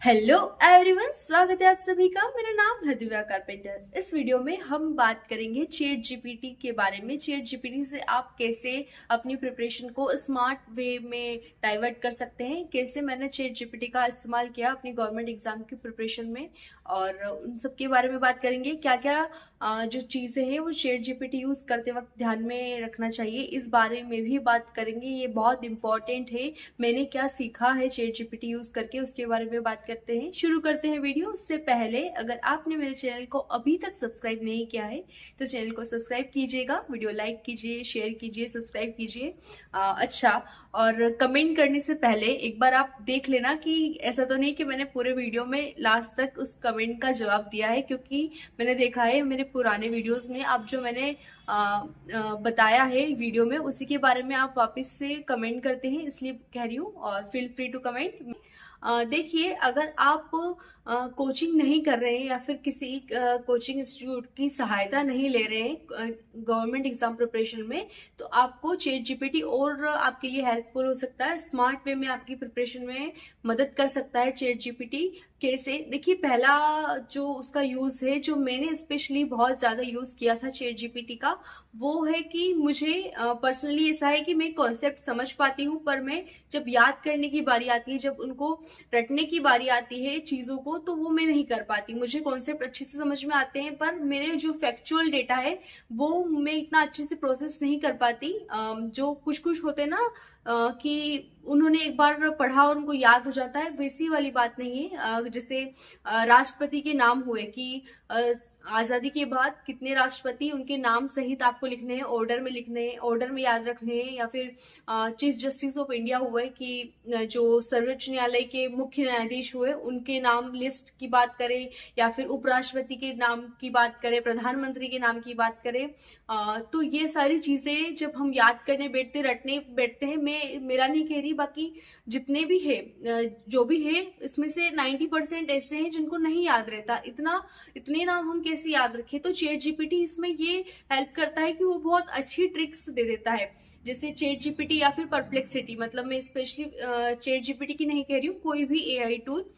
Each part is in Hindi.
हेलो एवरीवन, स्वागत है आप सभी का। मेरा नाम है दिव्या कारपेंटर। इस वीडियो में हम बात करेंगे चैट जीपीटी के बारे में। चैट जीपीटी से आप कैसे अपनी प्रिपरेशन को स्मार्ट वे में डाइवर्ट कर सकते हैं। कैसे मैंने चैट जीपीटी का इस्तेमाल किया अपनी गवर्नमेंट एग्जाम की प्रिपरेशन में, और उन सब के बारे में बात करेंगे। क्या क्या जो चीज़ें हैं वो चैट जीपीटी यूज़ करते वक्त ध्यान में रखना चाहिए, इस बारे में भी बात करेंगे। ये बहुत इंपॉर्टेंट है। मैंने क्या सीखा है चैट जीपीटी यूज़ करके, उसके बारे में बात करते हैं। शुरू करते हैं वीडियो। उससे पहले अगर आपने मेरे चैनल को अभी तक सब्सक्राइब नहीं किया है तो चैनल को सब्सक्राइब कीजिएगा, वीडियो लाइक कीजिए, शेयर कीजिए, सब्सक्राइब कीजिए। अच्छा, और कमेंट करने से पहले एक बार आप देख लेना कि ऐसा तो नहीं कि मैंने पूरे वीडियो में लास्ट तक उस कमेंट का जवाब दिया है, क्योंकि मैंने देखा है मेरे पुराने वीडियोस में आप जो मैंने बताया है वीडियो में उसी के बारे में आप वापस से कमेंट करते हैं, इसलिए कह रही हूँ। और फील फ्री टू कमेंट। देखिए, अगर आप कोचिंग नहीं कर रहे हैं या फिर किसी कोचिंग इंस्टीट्यूट की सहायता नहीं ले रहे हैं गवर्नमेंट एग्जाम प्रिपरेशन में, तो आपको चैट जीपीटी और आपके लिए हेल्पफुल हो सकता है। स्मार्ट वे में आपकी प्रिपरेशन में मदद कर सकता है चैट जीपीटी। कैसे? देखिए, पहला जो उसका यूज है, जो मैंने स्पेशली बहुत ज्यादा यूज किया था चैट जीपीटी का, वो है कि मुझे पर्सनली ऐसा है कि मैं कॉन्सेप्ट समझ पाती हूँ, पर मैं जब याद करने की बारी आती है, जब उनको रटने की बारी आती है चीजों को, तो वो मैं नहीं कर पाती। मुझे कॉन्सेप्ट अच्छे से समझ में आते हैं, पर मेरे जो फैक्चुअल डेटा है वो मैं इतना अच्छे से प्रोसेस नहीं कर पाती। जो कुछ कुछ होते हैं ना, कि उन्होंने एक बार पढ़ा और उनको याद हो जाता है, वैसी वाली बात नहीं है। जैसे राष्ट्रपति के नाम हुए कि आजादी के बाद कितने राष्ट्रपति, उनके नाम सहित आपको लिखने हैं, ऑर्डर में लिखने हैं, ऑर्डर में याद रखने हैं। या फिर चीफ जस्टिस ऑफ इंडिया हुए कि जो सर्वोच्च न्यायालय के मुख्य न्यायाधीश हुए, उनके नाम लिस्ट की बात करें, या फिर उपराष्ट्रपति के नाम की बात करें, प्रधानमंत्री के नाम की बात करें, तो ये सारी चीजें जब हम याद करने बैठते, रटने बैठते हैं, मैं मेरा नहीं कह रही, बाकी जितने भी है, जो भी है, इसमें से 90% ऐसे हैं जिनको नहीं याद रहता। इतने नाम हम कैसे याद रखें? तो चैट जीपीटी इसमें ये हेल्प करता है कि वो बहुत अच्छी ट्रिक्स दे देता है। जैसे चैट जीपीटी या फिर परप्लेक्सिटी, मतलब मैं स्पेशली चैट जीपीटी की नहीं कह रही हूँ, कोई भी एआई टूल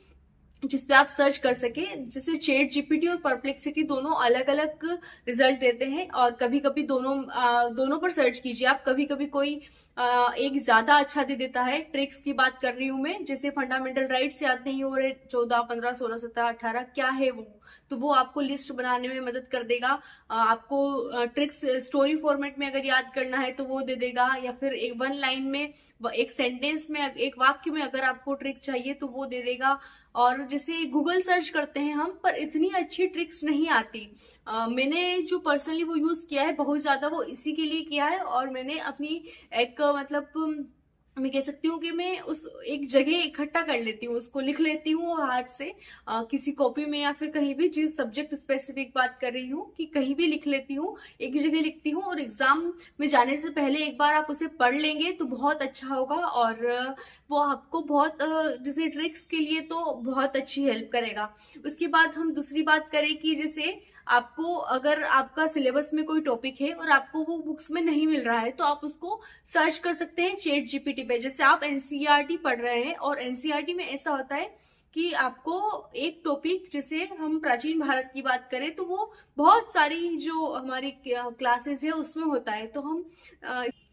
जिसपे आप सर्च कर सके। जैसे चैट जीपीटी और परप्लेक्सिटी दोनों अलग अलग रिजल्ट देते हैं, और कभी कभी दोनों पर सर्च कीजिए आप। कभी कभी कोई एक ज्यादा अच्छा दे देता है। ट्रिक्स की बात कर रही हूँ मैं, जैसे फंडामेंटल राइट्स याद नहीं हो रहे, 14, 15, 16, 17, 18 क्या है वो, तो वो आपको लिस्ट बनाने में मदद कर देगा। आपको ट्रिक्स स्टोरी फॉर्मेट में अगर याद करना है तो वो दे देगा, या फिर एक वन लाइन में, एक सेंटेंस में, एक वाक्य में अगर आपको ट्रिक चाहिए तो वो दे देगा। और जैसे गूगल सर्च करते हैं हम, पर इतनी अच्छी ट्रिक्स नहीं आती। मैंने जो पर्सनली वो यूज किया है बहुत ज्यादा, वो इसी के लिए किया है। और मैंने अपनी एक मतलब मैं कह सकती हूँ कि मैं उस एक जगह इकट्ठा कर लेती हूँ, उसको लिख लेती हूँ हाथ से, किसी कॉपी में या फिर कहीं भी, जिस सब्जेक्ट स्पेसिफिक बात कर रही हूँ कि कहीं भी लिख लेती हूँ, एक जगह लिखती हूँ, और एग्जाम में जाने से पहले एक बार आप उसे पढ़ लेंगे तो बहुत अच्छा होगा। और वो आपको बहुत जैसे ट्रिक्स के लिए तो बहुत अच्छी हेल्प करेगा। उसके बाद हम दूसरी बात करें कि जैसे आपको, अगर आपका सिलेबस में कोई टॉपिक है और आपको वो बुक्स में नहीं मिल रहा है, तो आप उसको सर्च कर सकते हैं चैट जीपीटी पे। जैसे आप एनसीईआरटी पढ़ रहे हैं, और एनसीईआरटी में ऐसा होता है कि आपको एक टॉपिक, जैसे हम प्राचीन भारत की बात करें, तो वो बहुत सारी जो हमारी क्लासेस है उसमें होता है। तो हम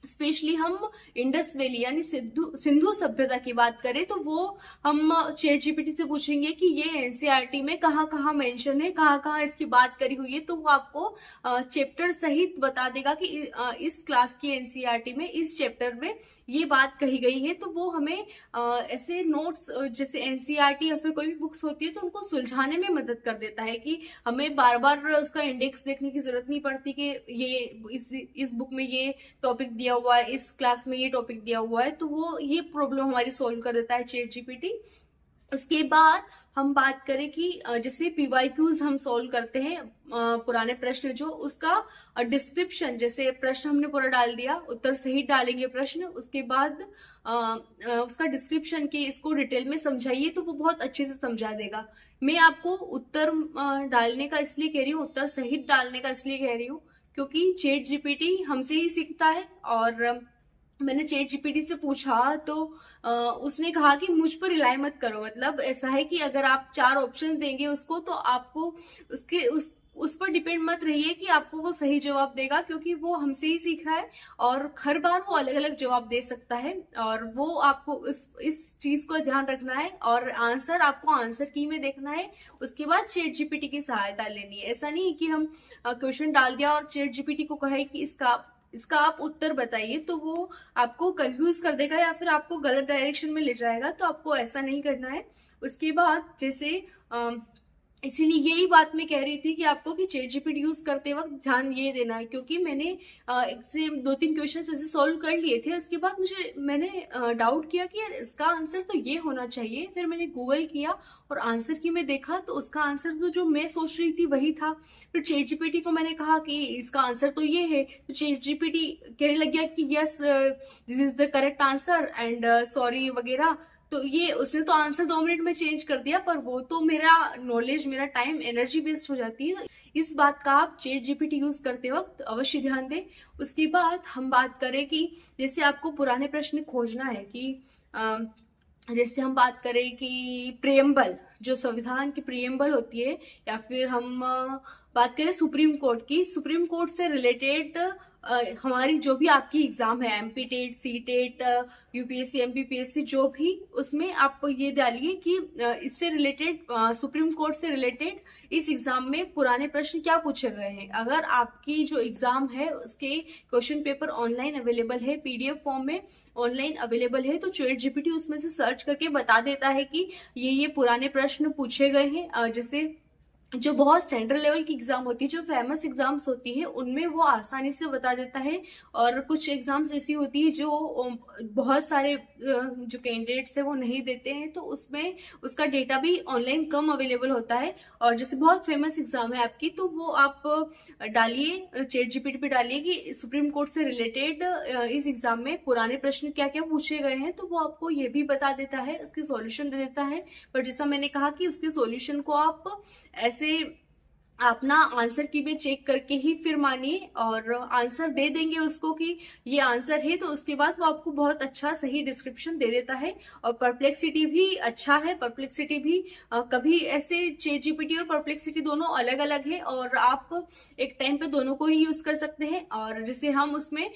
स्पेशली हम इंडस वैली यानी सिंधु सभ्यता की बात करें, तो वो हम चैट जीपीटी से पूछेंगे कि ये एनसीईआरटी में कहाँ कहाँ मेंशन है, कहाँ कहाँ इसकी बात करी हुई है, तो वो आपको चैप्टर सहित बता देगा कि इस क्लास की एनसीईआरटी में इस चैप्टर में ये बात कही गई है। तो वो हमें ऐसे नोट्स, जैसे एनसीईआरटी या फिर कोई भी बुक्स होती है, तो उनको सुलझाने में मदद कर देता है कि हमें बार बार उसका इंडेक्स देखने की जरूरत नहीं पड़ती कि ये इस बुक में ये टॉपिक दिया हुआ है, इस क्लास में ये टॉपिक दिया हुआ है। तो वो ये प्रॉब्लम हमारी सॉल्व कर देता है चैट जीपीटी। उसके बाद हम बात करें कि जैसे पीवाईक्यूज हम सॉल्व करते हैं, पुराने प्रश्न जो, उसका डिस्क्रिप्शन, जैसे प्रश्न हमने पूरा डाल दिया, उत्तर सही डालेंगे प्रश्न, उसके बाद उसका डिस्क्रिप्शन के इसको डिटेल में समझाइए, तो वो बहुत अच्छे से समझा देगा। मैं आपको उत्तर डालने का इसलिए कह रही हूँ, उत्तर सही डालने का इसलिए कह रही हूँ, क्योंकि चैट जीपीटी हमसे ही सीखता है। और मैंने चैट जीपीटी से पूछा तो उसने कहा कि मुझ पर रिलाई मत करो। मतलब ऐसा है कि अगर आप 4 ऑप्शन देंगे उसको तो आपको उसके उस पर डिपेंड मत रहिए कि आपको वो सही जवाब देगा, क्योंकि वो हमसे ही सीख रहा है और हर बार वो अलग अलग जवाब दे सकता है। और वो आपको इस चीज को ध्यान रखना है और आंसर आपको आंसर की में देखना है। उसके बाद चैट जीपीटी की सहायता लेनी है। ऐसा नहीं है कि हम क्वेश्चन डाल दिया और चैट जीपीटी को कहे कि इसका आप उत्तर बताइए, तो वो आपको कंफ्यूज कर देगा या फिर आपको गलत डायरेक्शन में ले जाएगा। तो आपको ऐसा नहीं करना है। उसके बाद जैसे इसीलिए यही बात मैं कह रही थी कि आपको कि चैट जीपीटी यूज करते वक्त ध्यान ये देना है, क्योंकि मैंने एक से 2-3 क्वेश्चन ऐसे सॉल्व कर लिए थे। उसके बाद मैंने डाउट किया कि यार इसका आंसर तो ये होना चाहिए। फिर मैंने गूगल किया और आंसर की मैं देखा तो उसका आंसर तो जो मैं सोच रही थी वही था। फिर चैट जीपीटी को मैंने कहा कि इसका आंसर तो ये है, तो चैट जीपीटी कहने लग गया कि yes this is the correct answer and sorry वगैरह। तो ये उसने तो आंसर 2 मिनट में चेंज कर दिया, पर वो तो मेरा नॉलेज, मेरा टाइम, एनर्जी वेस्ट हो जाती है। तो इस बात का आप चैट जीपीटी यूज करते वक्त अवश्य ध्यान दें। उसके बाद हम बात करें कि जैसे आपको पुराने प्रश्न खोजना है कि जैसे हम बात करें कि प्रियम्बल, जो संविधान की प्रियम्बल होती है, या फिर हम बात करें सुप्रीम कोर्ट की, सुप्रीम कोर्ट से रिलेटेड हमारी जो भी आपकी एग्जाम है, MP TET, C TET, UPSC, MPPSC, जो भी, उसमें आप ये डालिए कि इससे रिलेटेड, सुप्रीम कोर्ट से रिलेटेड इस एग्जाम में पुराने प्रश्न क्या पूछे गए हैं। अगर आपकी जो एग्जाम है उसके क्वेश्चन पेपर ऑनलाइन अवेलेबल है, पीडीएफ फॉर्म में ऑनलाइन अवेलेबल है, तो चैट जीपीटी उसमें से सर्च करके बता देता है कि ये पुराने प्रश्न पूछे गए हैं। जैसे जो बहुत सेंट्रल लेवल की एग्जाम होती है, जो फेमस एग्जाम्स होती है, उनमें वो आसानी से बता देता है। और कुछ एग्जाम्स ऐसी होती है जो बहुत सारे जो कैंडिडेट्स है वो नहीं देते हैं, तो उसमें उसका डेटा भी ऑनलाइन कम अवेलेबल होता है। और जैसे बहुत फेमस एग्जाम है आपकी, तो वो आप डालिए, चैट जीपीटी पे डालिए कि सुप्रीम कोर्ट से रिलेटेड इस एग्जाम में पुराने प्रश्न क्या क्या पूछे गए हैं, तो वो आपको ये भी बता देता है, उसके सॉल्यूशन दे देता है। पर जैसा मैंने कहा कि उसके सॉल्यूशन को आप ऐसे अपना आंसर की भी चेक करके ही फिर मानिए, और आंसर दे देंगे उसको कि ये आंसर है, तो उसके बाद वो आपको बहुत अच्छा सही डिस्क्रिप्शन दे देता है। और परप्लेक्सिटी भी अच्छा है। परप्लेक्सिटी भी कभी ऐसे, चैट जीपीटी और परप्लेक्सिटी दोनों अलग अलग है और आप एक टाइम पे दोनों को ही यूज कर सकते हैं। और जैसे हम उसमें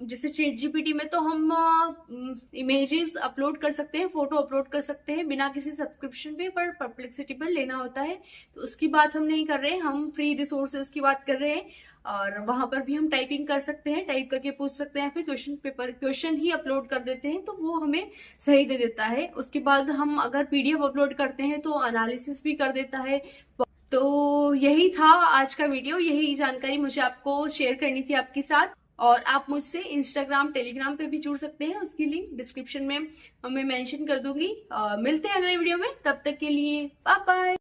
जैसे चैट जीपीटी में तो हम इमेजेस अपलोड कर सकते हैं, फोटो अपलोड कर सकते हैं बिना किसी सब्सक्रिप्शन पे, पर परप्लेक्सिटी पर लेना होता है। तो उसकी बात हम नहीं कर रहे हैं, हम फ्री रिसोर्सेज की बात कर रहे हैं। और वहां पर भी हम टाइपिंग कर सकते हैं, टाइप करके पूछ सकते हैं, फिर क्वेश्चन ही अपलोड कर देते हैं, तो वो हमें सही दे देता है। उसके बाद हम अगर पीडीएफ अपलोड करते हैं तो एनालिसिस भी कर देता है। तो यही था आज का वीडियो, यही जानकारी मुझे आपको शेयर करनी थी आपके साथ। और आप मुझसे इंस्टाग्राम, टेलीग्राम पे भी जुड़ सकते हैं, उसकी लिंक डिस्क्रिप्शन में मैं मेंशन कर दूंगी। मिलते हैं अगले वीडियो में, तब तक के लिए बाय बाय।